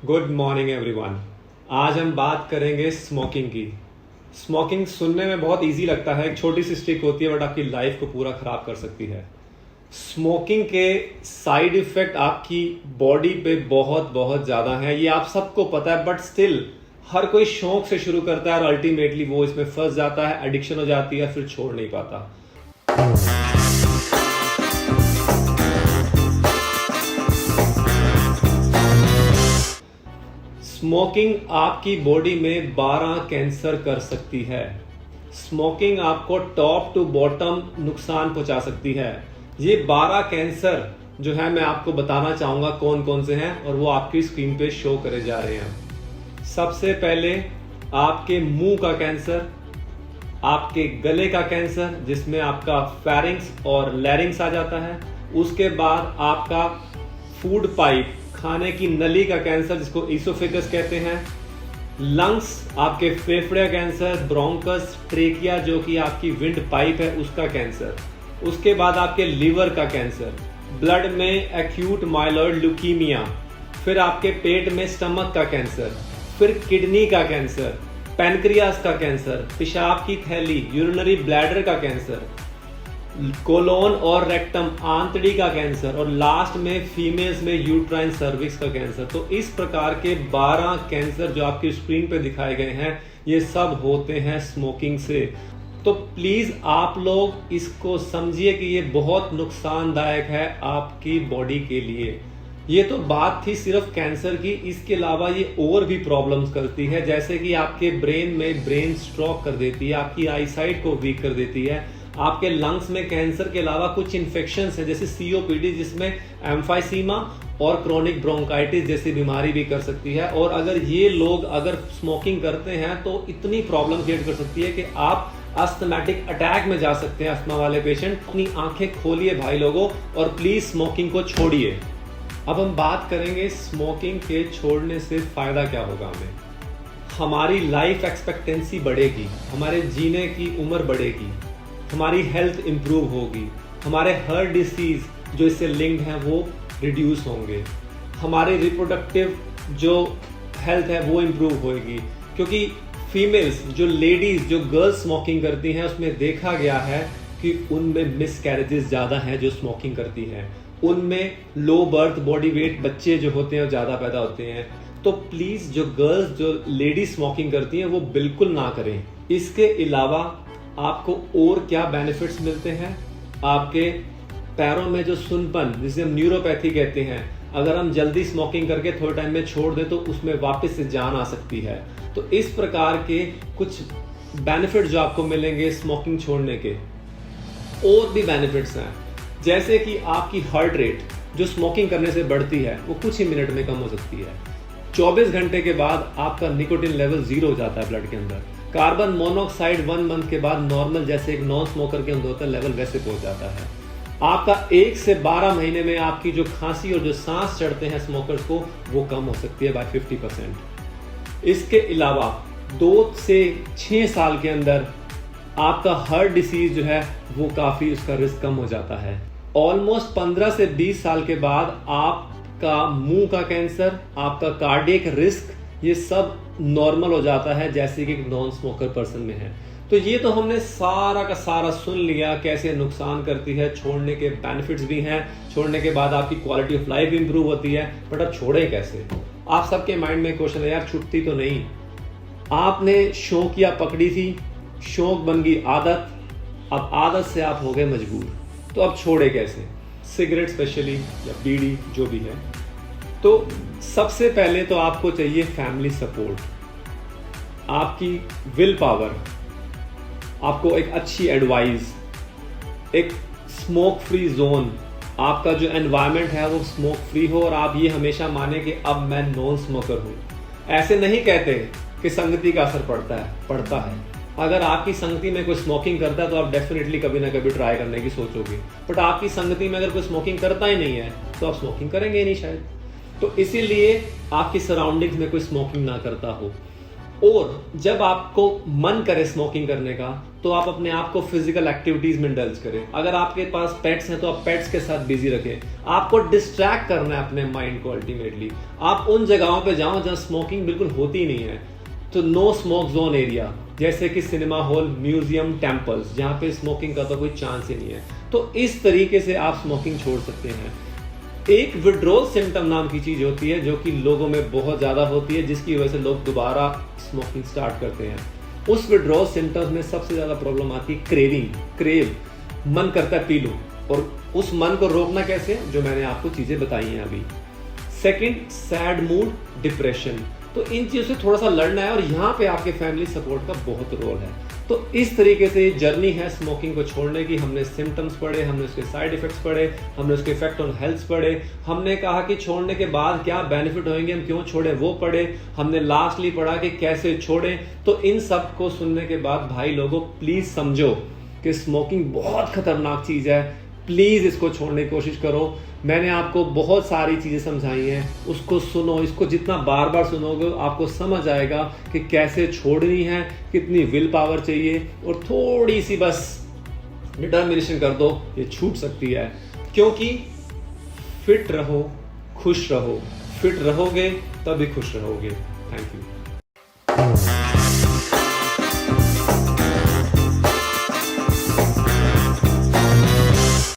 Good morning everyone. आज हम बात करेंगे स्मोकिंग की। स्मोकिंग सुनने में बहुत इजी लगता है, एक छोटी सी स्टिक होती है बट आपकी लाइफ को पूरा खराब कर सकती है। स्मोकिंग के साइड इफेक्ट आपकी बॉडी पे बहुत बहुत ज़्यादा हैं, ये आप सबको पता है, बट स्टिल हर कोई शौक से शुरू करता है और अल्टीमेटली वो इसमें फंस जाता है, एडिक्शन हो जाती है, फिर छोड़ नहीं पाता। स्मोकिंग आपकी बॉडी में 12 कैंसर कर सकती है। स्मोकिंग आपको टॉप टू बॉटम नुकसान पहुंचा सकती है। ये 12 कैंसर जो है मैं आपको बताना चाहूंगा कौन कौन से हैं और वो आपकी स्क्रीन पे शो करे जा रहे हैं। सबसे पहले आपके मुंह का कैंसर, आपके गले का कैंसर जिसमें आपका फेरिंग्स और लैरिंग्स आ जाता है। उसके बाद आपका फूड पाइप, खाने की नली का कैंसर जिसको ईसोफेगस कहते हैं। लंग्स, आपके फेफड़े कैंसर, ब्रोंकस, ट्रेकिया जो कि आपकी विंड पाइप है उसका कैंसर। उसके बाद आपके लिवर का कैंसर, ब्लड में एक्यूट माइलॉइड ल्यूकीमिया, फिर आपके पेट में स्टमक का कैंसर, फिर किडनी का कैंसर, पैनक्रियास का कैंसर, पेशाब की थैली, यूरिनरी ब्लैडर का कैंसर, कोलोन और रेक्टम आंतड़ी का कैंसर और लास्ट में फीमेल्स में यूट्राइन सर्विक्स का कैंसर। तो इस प्रकार के 12 कैंसर जो आपकी स्क्रीन पे दिखाए गए हैं ये सब होते हैं स्मोकिंग से। तो प्लीज आप लोग इसको समझिए कि ये बहुत नुकसानदायक है आपकी बॉडी के लिए। ये तो बात थी सिर्फ कैंसर की, इसके अलावा ये और भी प्रॉब्लम्स करती है, जैसे कि आपके ब्रेन में ब्रेन स्ट्रोक कर देती है, आपकी आईसाइट को वीक कर देती है। आपके लंग्स में कैंसर के अलावा कुछ इन्फेक्शंस हैं जैसे सीओपीडी जिसमें एम्फाइसीमा और क्रोनिक ब्रोंकाइटिस जैसी बीमारी भी कर सकती है। और अगर ये लोग अगर स्मोकिंग करते हैं तो इतनी प्रॉब्लम क्रिएट कर सकती है कि आप अस्थमैटिक अटैक में जा सकते हैं। अस्थमा वाले पेशेंट, अपनी आंखें खोलिए भाई लोगों और प्लीज स्मोकिंग को छोड़िए। अब हम बात करेंगे स्मोकिंग के छोड़ने से फायदा क्या होगा हमें। हमारी लाइफ एक्सपेक्टेंसी बढ़ेगी, हमारे जीने की उम्र बढ़ेगी, हमारी हेल्थ इंप्रूव होगी, हमारे हर डिसीज जो इससे लिंक्ड हैं वो रिड्यूस होंगे, हमारे रिप्रोडक्टिव जो हेल्थ है वो इंप्रूव होगी। क्योंकि फीमेल्स जो लेडीज जो गर्ल्स स्मोकिंग करती हैं उसमें देखा गया है कि उनमें मिसकैरेजेस ज़्यादा हैं जो स्मोकिंग करती हैं, उनमें लो बर्थ बॉडी वेट बच्चे जो होते हैं वो ज़्यादा पैदा होते हैं। तो प्लीज़ जो गर्ल्स जो लेडीज स्मोकिंग करती हैं वो बिल्कुल ना करें। इसके अलावा आपको और क्या बेनिफिट्स मिलते हैं। आपके पैरों में जो सुनपन जिसे हम न्यूरोपैथी कहते हैं, अगर हम जल्दी स्मोकिंग करके थोड़े टाइम में छोड़ दें तो उसमें वापस से जान आ सकती है। तो इस प्रकार के कुछ बेनिफिट जो आपको मिलेंगे स्मोकिंग छोड़ने के। और भी बेनिफिट्स हैं जैसे कि आपकी हार्ट रेट जो स्मोकिंग करने से बढ़ती है वो कुछ ही मिनट में कम हो सकती है। 24 घंटे के बाद आपका निकोटिन लेवल 0 हो जाता है ब्लड के अंदर। कार्बन मोनोऑक्साइड 1 मंथ के बाद नॉर्मल जैसे एक नॉन स्मोकर के अंदर होता है लेवल वैसे पहुंच जाता है। आपका 1 से 12 महीने में आपकी जो खांसी और जो सांस चढ़ते हैं स्मोकर्स को वो कम हो सकती है बाय 50%। इसके अलावा 2 से 6 साल के अंदर आपका हार्ट डिसीज जो है वो काफी उसका रिस्क कम हो जाता है। ऑलमोस्ट 15 से 20 साल के बाद आपका मुंह का कैंसर, आपका कार्डियक रिस्क ये सब नॉर्मल हो जाता है जैसे कि एक नॉन स्मोकर पर्सन में है। तो ये तो हमने सारा का सारा सुन लिया कैसे नुकसान करती है। छोड़ने के बेनिफिट्स भी हैं, छोड़ने के बाद आपकी क्वालिटी ऑफ लाइफ इंप्रूव होती है, बट अब छोड़े कैसे। आप सबके माइंड में क्वेश्चन है यार छुट्टी तो नहीं। आपने शौकिया पकड़ी थी, शौक बन गई आदत, अब आदत से आप हो गए मजबूर, तो अब छोड़े कैसे। सिगरेट स्पेशली या बीड़ी जो भी है। तो सबसे पहले तो आपको चाहिए फैमिली सपोर्ट, आपकी विल पावर, आपको एक अच्छी एडवाइस, एक स्मोक फ्री जोन, आपका जो एनवायरनमेंट है वो स्मोक फ्री हो और आप ये हमेशा माने कि अब मैं नॉन स्मोकर हूँ। ऐसे नहीं कहते कि संगति का असर पड़ता है। अगर आपकी संगति में कोई स्मोकिंग करता है तो आप डेफिनेटली कभी ना कभी ट्राई करने की सोचोगे, बट आपकी संगति में अगर कोई स्मोकिंग करता ही नहीं है तो आप स्मोकिंग करेंगे ही नहीं शायद। तो इसीलिए आपकी सराउंडिंग्स में कोई स्मोकिंग ना करता हो। और जब आपको मन करे स्मोकिंग करने का तो आप अपने आप को फिजिकल एक्टिविटीज में इंडल्ज करें। अगर आपके पास पेट्स हैं तो आप पेट्स के साथ बिजी रखें। आपको डिस्ट्रैक्ट करना है अपने माइंड को। अल्टीमेटली आप उन जगहों पे जाओ जहां स्मोकिंग बिल्कुल होती नहीं है। तो नो स्मोक जोन एरिया, जैसे कि सिनेमा हॉल, म्यूजियम, टेम्पल्स, जहां पे स्मोकिंग का तो कोई चांस ही नहीं है। तो इस तरीके से आप स्मोकिंग छोड़ सकते हैं। एक विड्रॉल सिम्टम नाम की चीज होती है जो कि लोगों में बहुत ज्यादा होती है, जिसकी वजह से लोग दोबारा स्मोकिंग स्टार्ट करते हैं। उस विड्रॉल सिम्टम्स में सबसे ज्यादा प्रॉब्लम आती है क्रेव, मन करता है पी लो। और उस मन को रोकना कैसे, जो मैंने आपको चीजें बताई हैं अभी। Second, sad mood, depression. तो इन चीजों से थोड़ा सा लड़ना है और यहाँ पे आपके फैमिली सपोर्ट का बहुत रोल है। तो इस तरीके से जर्नी है स्मोकिंग को छोड़ने की। हमने सिम्टम्स पढ़े, हमने उसके साइड इफेक्ट्स पढ़े, हमने उसके इफेक्ट ऑन हेल्थ पढ़े, हमने कहा कि छोड़ने के बाद क्या बेनिफिट होंगे, हम क्यों छोड़े वो पढ़े, हमने लास्टली पढ़ा कि कैसे छोड़ें। तो इन सब को सुनने के बाद भाई लोगों प्लीज समझो कि स्मोकिंग बहुत खतरनाक चीज है। प्लीज इसको छोड़ने की कोशिश करो। मैंने आपको बहुत सारी चीजें समझाई हैं, उसको सुनो। इसको जितना बार बार सुनोगे आपको समझ आएगा कि कैसे छोड़नी है, कितनी विल पावर चाहिए, और थोड़ी सी बस डिटर्मिनेशन कर दो, ये छूट सकती है। क्योंकि फिट रहो, खुश रहो। फिट रहोगे तभी खुश रहोगे। Thank you.